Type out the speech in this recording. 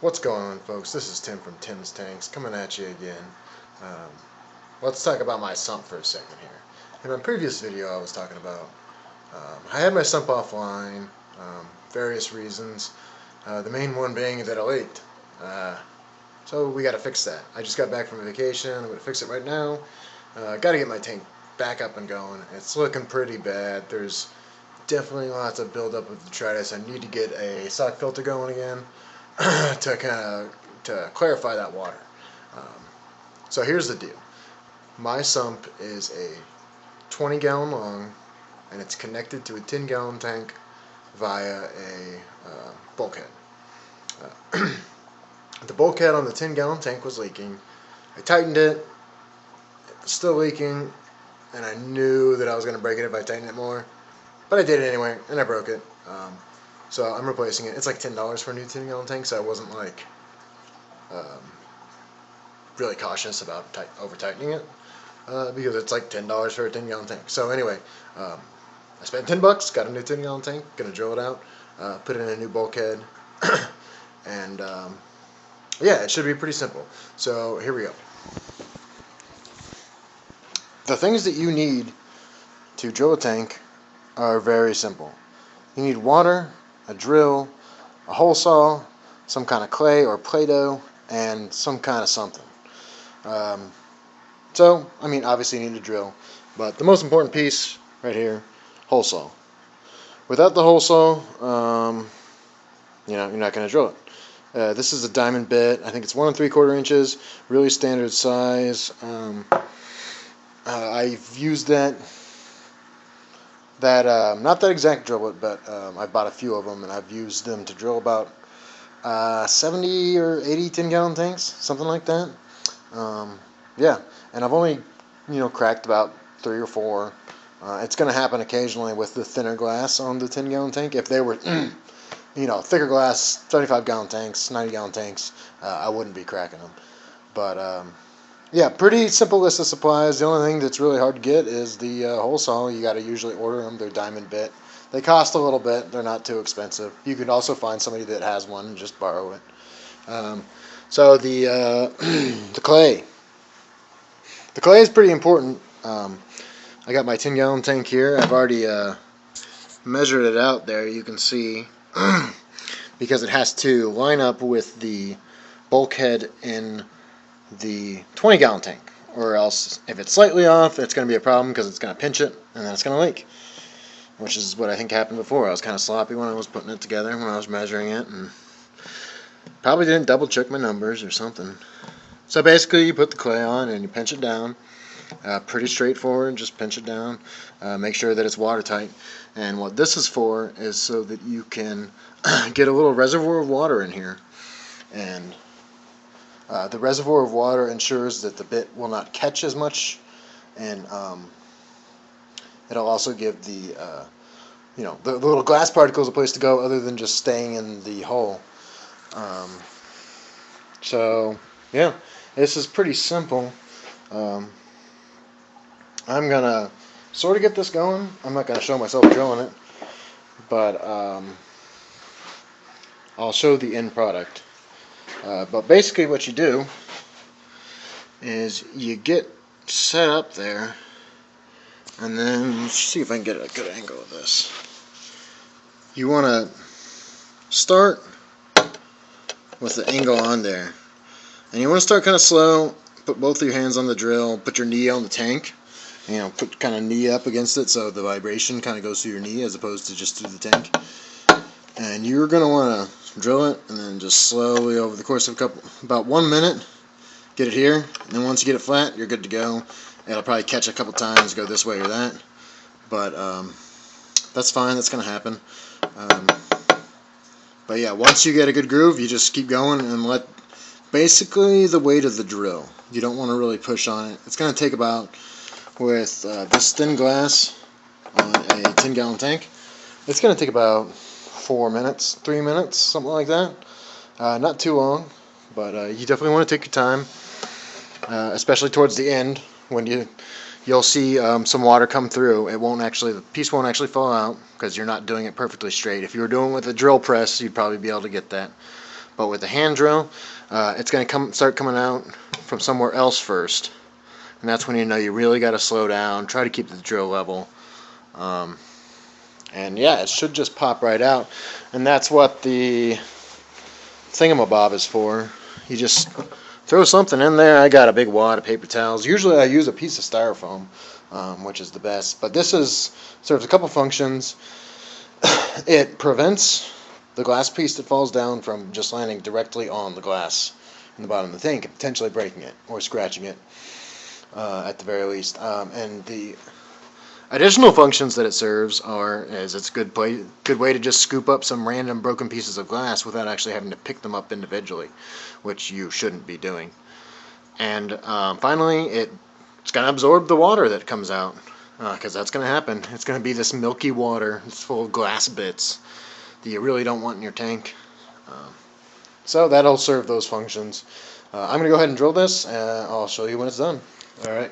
What's going on, folks? This is Tim from Tim's Tanks coming at you again. Um, let's talk about my sump for a second here. In my previous video, I was talking about I had my sump offline, various reasons. The main one being that it leaked. So we got to fix that. I just got back from a vacation. I'm going to fix it right now. Got to get my tank back up and going. It's looking pretty bad. There's definitely lots of buildup of detritus. I need to get a sock filter going again to clarify that water. So here's the deal. My sump is a 20-gallon long, and it's connected to a 10-gallon tank via a bulkhead. The bulkhead on the 10-gallon tank was leaking. I tightened it. It was still leaking, and I knew that I was going to break it if I tightened it more. But I did it anyway, and I broke it. So I'm replacing it. It's like $10 for a new 10-gallon tank, so I wasn't like really cautious about over-tightening it because it's like $10 for a 10-gallon tank. So anyway, I spent $10, got a new 10-gallon tank, gonna drill it out, put in a new bulkhead, and yeah, it should be pretty simple. So here we go. The things that you need to drill a tank are very simple. You need water, a drill, a hole saw, some kind of clay or Play-Doh, and some kind of something. So, I mean, obviously you need a drill, but the most important piece right here, hole saw. Without the hole saw, you're not going to drill it. This is a diamond bit. I think it's 1 3/4 inches, really standard size. I've used that not that exact drill bit, but I've bought a few of them, and I've used them to drill about 70 or 80 10-gallon tanks, something like that. Yeah, and I've only cracked about 3 or 4. It's going to happen occasionally with the thinner glass on the 10-gallon tank. If they were thicker glass, 75-gallon tanks, 90-gallon tanks, I wouldn't be cracking them. But yeah, pretty simple list of supplies. The only thing that's really hard to get is the hole saw. You got to usually order them. They're diamond bit. They cost a little bit. They're not too expensive. You can also find somebody that has one and just borrow it. So the the clay. The clay is pretty important. I got my 10-gallon tank here. I've already measured it out there. You can see because it has to line up with the bulkhead in the 20-gallon tank, or else if it's slightly off, it's going to be a problem because it's going to pinch it and then it's going to leak, which is what I think happened before. I was kind of sloppy when I was putting it together, when I was measuring it, and probably didn't double check my numbers or something. So basically you put the clay on and you pinch it down. Pretty straightforward, just pinch it down, make sure that it's watertight. And what this is for is so that you can get a little reservoir of water in here, and the reservoir of water ensures that the bit will not catch as much, and it'll also give the the little glass particles a place to go other than just staying in the hole. So yeah, this is pretty simple. I'm gonna sort of get this going. I'm not gonna show myself drilling it, but I'll show the end product. But basically what you do is you get set up there, and then let's see if I can get a good angle of this. You want to start with the angle on there, and you want to start kind of slow. Put both of your hands on the drill, put your knee on the tank, put kind of knee up against it so the vibration kind of goes through your knee as opposed to just through the tank. And you're going to want to drill it, and then just slowly over the course of about 1 minute, get it here. And then once you get it flat, you're good to go. It'll probably catch a couple times, go this way or that. But that's fine, that's going to happen. But yeah, once you get a good groove, you just keep going and let basically the weight of the drill. You don't want to really push on it. It's going to take about, with this thin glass on a 10-gallon tank, it's going to take about 4 minutes, 3 minutes, something like that. Not too long, but you definitely want to take your time, especially towards the end when you'll see some water come through. The piece won't actually fall out because you're not doing it perfectly straight. If you were doing it with a drill press, you'd probably be able to get that. But with the hand drill, it's going to start coming out from somewhere else first. And that's when you know you really got to slow down, try to keep the drill level. And yeah, it should just pop right out. And that's what the thingamabob is for. You just throw something in there. I got a big wad of paper towels. Usually I use a piece of styrofoam, which is the best. But this serves a couple functions. It prevents the glass piece that falls down from just landing directly on the glass in the bottom of the tank and potentially breaking it or scratching it at the very least. And the additional functions that it serves is it's a good way to just scoop up some random broken pieces of glass without actually having to pick them up individually, which you shouldn't be doing. And finally, it's going to absorb the water that comes out, because that's going to happen. It's going to be this milky water. It's full of glass bits that you really don't want in your tank. So that'll serve those functions. I'm going to go ahead and drill this. I'll show you when it's done. All right.